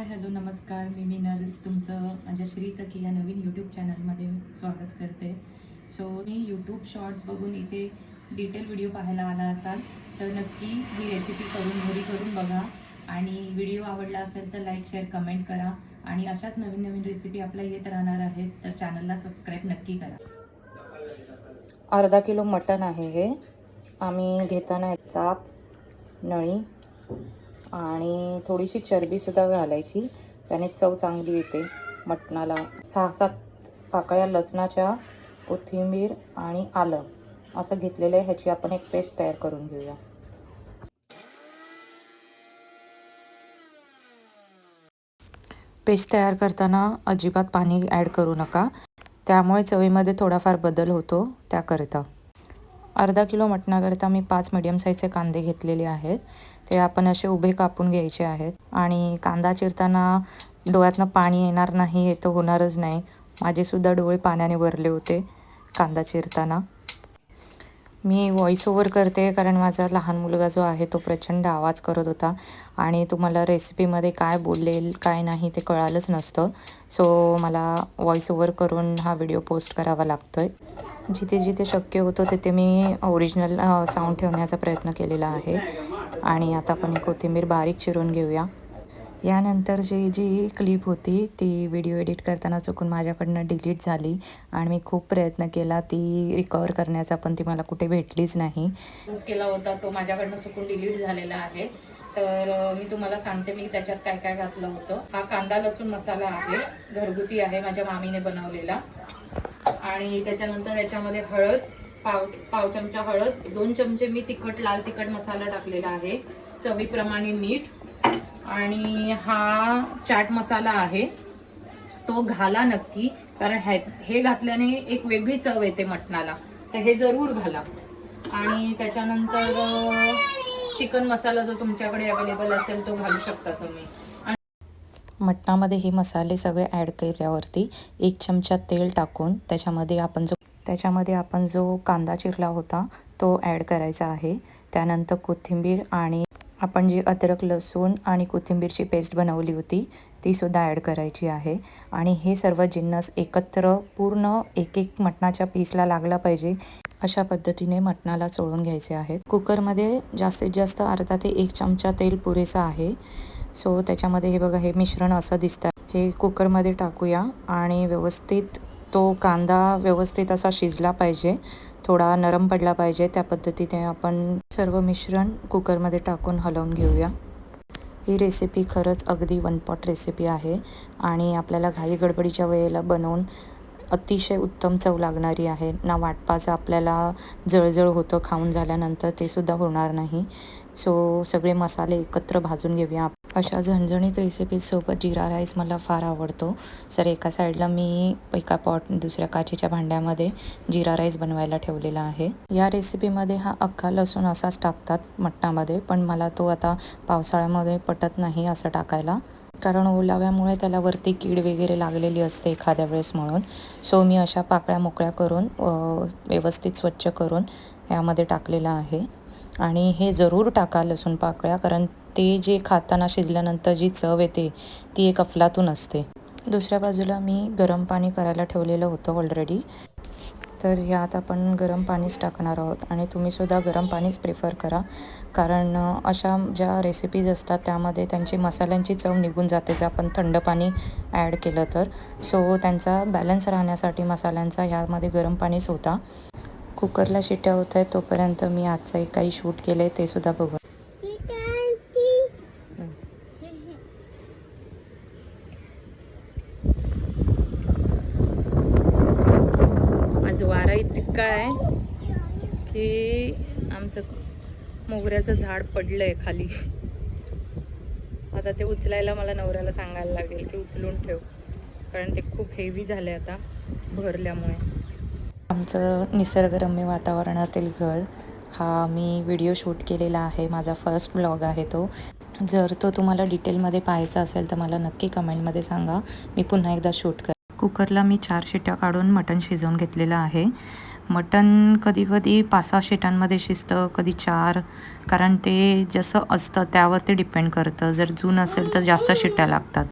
Hello नमस्कार, मी मिनल तुमचं माझ्या श्री सखी या नवीन यूट्यूब चॅनलमध्ये स्वागत करते. सो मी यूट्यूब शॉर्ट्स बघून इथे डिटेल व्हिडिओ पाहायला आला असाल तर नक्की ही रेसिपी घरी करून बघा आणि व्हिडिओ आवडला असेल तर लाईक शेअर कमेंट करा आणि अशाच नवीन नवीन रेसिपी आपल्या येत राहणार आहेत तर चॅनलला सबस्क्राईब नक्की करा. अर्धा किलो मटण आहे हे. आम्ही घेताना एक चाप, नळी आणि थोडीशी चरबीसुद्धा घालायची, त्याने चव चांगली येते मटणाला. 6-7 पाकळ्या लसणाच्या, कोथिंबीर आणि आलं असं घेतलेलं आहे. ह्याची आपण एक पेस्ट तयार करून घेऊया. पेस्ट तयार करताना अजिबात पाणी ॲड करू नका, त्यामुळे चवीमध्ये थोडाफार बदल होतो त्याकरिता. अर्धा किलो मटणाकरिता मी 5 मीडियम साईजचे कांदे घेतलेले आहेत. ते आपण असे उभे कापून घ्यायचे आहेत आणि कांदा चिरताना डोळ्यातनं पाणी येणार नाही हे तर होणारच नाही. माझेसुद्धा डोळे पाण्याने भरले होते कांदा चिरताना. मी व्हॉइस ओव्हर करते कारण माझा लहान मुलगा जो आहे तो प्रचंड आवाज करत होता आणि तुम्हाला रेसिपीमध्ये काय बोलेल काय नाही ते कळालंच नसतं. सो मला व्हॉइस ओव्हर करून हा व्हिडिओ पोस्ट करावा लागतो आहे. जिथे जिथे शक्य होतं तिथे मी ओरिजिनल साऊंड ठेवण्याचा प्रयत्न केलेला आहे. आणि आता आपण कोथिंबीर बारीक चिरून घेऊया. यानंतर जी क्लिप होती ती व्हिडिओ एडिट करताना चुकून माझ्याकडनं डिलीट झाली आणि मी खूप प्रयत्न केला ती रिकवर करण्याचा, पण ती मला कुठे भेटलीच नाही. केला होता तो माझ्याकडनं चुकून डिलीट झालेला आहे. तर मी तुम्हाला सांगते मी त्याच्यात काय काय घातलं होतं. हा कांदा लसूण मसाला आहे, घरगुती आहे, माझ्या मामीने बनवलेला. आणि त्याच्यानंतर याच्यामध्ये हळद, पाव चमचा हळद, 2 चमचे मी लाल तिखट मसाला टाकलेला आहे, चवीप्रमाणे मीठ आणि हा चाट मसाला आहे तो घाला नक्की, कारण हे घातल्याने एक वेगळी चव येते मटणाला, तर हे जरूर घाला. आणि त्याच्यानंतर चिकन मसाला जो तुमच्याकडे अवेलेबल असेल तो घालू शकता तुम्ही. मटणामध्ये हे मसाले सगळे ॲड केल्यावरती 1 चमचा तेल टाकून त्याच्यामध्ये आपण जो कांदा चिरला होता तो ॲड करायचा आहे. त्यानंतर कोथिंबीर आणि आपण जी अद्रक लसूण आणि कोथिंबीरची पेस्ट बनवली होती तीसुद्धा ॲड करायची आहे. आणि हे सर्व जिन्नस एकत्र पूर्ण एक मटणाच्या पीसला लागला पाहिजे अशा पद्धतीने मटणाला चोळून घ्यायचे आहेत. कुकरमध्ये जास्तीत जास्त अर्धा ते 1 चमचा तेल पुरेसा आहे. सो त्याच्यामध्ये हे बघा, हे मिश्रण असं दिसतं. हे कुकरमध्ये टाकूया आणि व्यवस्थित तो कांदा व्यवस्थित असा शिजला पाहिजे, थोडा नरम पडला पाहिजे. त्या पद्धतीने आपण सर्व मिश्रण कुकरमध्ये टाकून हलवून घेऊया. ही रेसिपी खरंच अगदी वन पॉट रेसिपी आहे आणि आपल्याला घाई गडबडीच्या वेळेला बनवून अतिशय उत्तम चव लागणारी आहे. ना वाटपाचं आपल्याला जळजळ होतं खाऊन झाल्यानंतर, ते सुद्धा होणार नाही. सो सगळे मसाले एकत्र भाजून घेऊया. अशा झणझणीत रेसिपीसोबत जिरा राईस मला फार आवडतो. तर एका साईडला मी एका दुसऱ्या काचेच्या भांड्यामध्ये जिरा राईस बनवायला ठेवलेला आहे. या रेसिपीमध्ये हा अख्खा लसूण असाच टाकतात मटणामध्ये, पण मला तो आता पावसाळ्यामध्ये पटत नाही असं टाकायला, कारण ओलाव्यामुळे त्याला वरती कीड वगैरे लागलेली असते एखाद्या वेळेस म्हणून. सो मी अशा पाकळ्या मोकळ्या करून व्यवस्थित स्वच्छ करून यामध्ये टाकलेलं आहे. आणि हे जरूर टाका लसूण पाकळ्या, कारण ते जे खाताना शिजल्यानंतर जी चव येते ती एक अफलातून असते. दुसऱ्या बाजूला मी गरम पाणी करायला ठेवलेलं होतं ऑलरेडी, तर यात आपण गरम पाणीच टाकणार आहोत. आणि तुम्हीसुद्धा गरम पाणीच प्रिफर करा, कारण अशा ज्या रेसिपीज असतात त्यामध्ये त्यांची मसाल्यांची चव निघून जाते जर आपण थंड पाणी ॲड केलं तर. सो त्यांचा बॅलन्स राहण्यासाठी मसाल्यांचा ह्यामध्ये गरम पाणीच होता. कुकरला शिट्या होत आहेत तोपर्यंत मी आजचं एक काही शूट केलं आहे ते सुद्धा बघू. आज वारा इतका आहे की आमचं मोगऱ्याचं झाड पडलंय खाली. आता ते उचलायला मला नवऱ्याला सांगायला लागेल की उचलून ठेव, कारण ते खूप हेवी झाले आता भरल्यामुळे. आमचं निसर्गरम्य वातावरणातील घर हा मी व्हिडिओ शूट केलेला आहे. माझा फर्स्ट ब्लॉग आहे तो. जर तो तुम्हाला डिटेलमध्ये पाहायचा असेल तर मला नक्की कमेंटमध्ये सांगा, मी पुन्हा एकदा शूट कर. कुकरला मी 4 शिट्या काढून मटण शिजवून घेतलेलं आहे. मटण कधी कधी 5-6 शिट्यांमध्ये शिजतं, कधी 4, कारण ते जसं असतं त्यावरती डिपेंड करतं. जर जून असेल तर जास्त शिट्ट्या लागतात.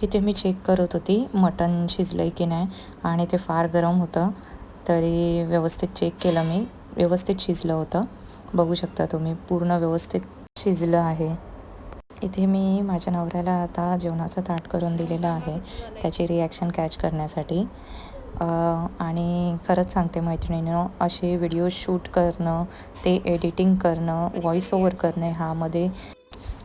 इथे मी चेक करत होती मटण शिजलं आहे की नाही, आणि ते फार गरम होतं तरी व्यवस्थित चेक केलं मी, व्यवस्थित शिजलं होतं. बघू शकता तुम्ही पूर्ण व्यवस्थित शिजलं आहे. इथे मी माझ्या नवऱ्याला आता जेवणाचं ताट करून दिलेलं आहे त्याची रिॲक्शन कॅच करण्यासाठी. आणि खरंच सांगते मैत्रिणींनो, असे व्हिडिओ शूट करणं, ते एडिटिंग करणं, व्हॉइस ओव्हर करणं ह्यामध्ये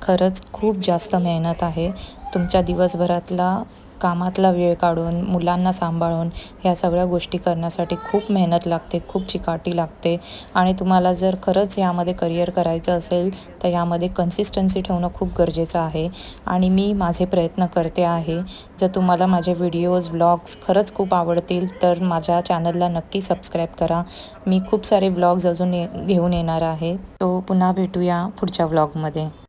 खरंच खूप जास्त मेहनत आहे. तुमच्या दिवसभरातला कामातला वेळ काढून मुलांना सांभाळून ह्या सगळ्या गोष्टी करण्यासाठी खूप मेहनत लागते, खूप चिकाटी लागते. आणि तुम्हाला जर खरंच यामध्ये करिअर करायचं असेल तर यामध्ये कन्सिस्टन्सी ठेवणं खूप गरजेचं आहे. आणि मी माझे प्रयत्न करते आहे. जर तुम्हाला माझे व्हिडिओज व्लॉग्स खरंच खूप आवडतील तर माझ्या चॅनलला नक्की सबस्क्राईब करा. मी खूप सारे व्लॉग्स अजून घेऊन येणार आहे. तो पुन्हा भेटूया पुढच्या व्लॉगमध्ये.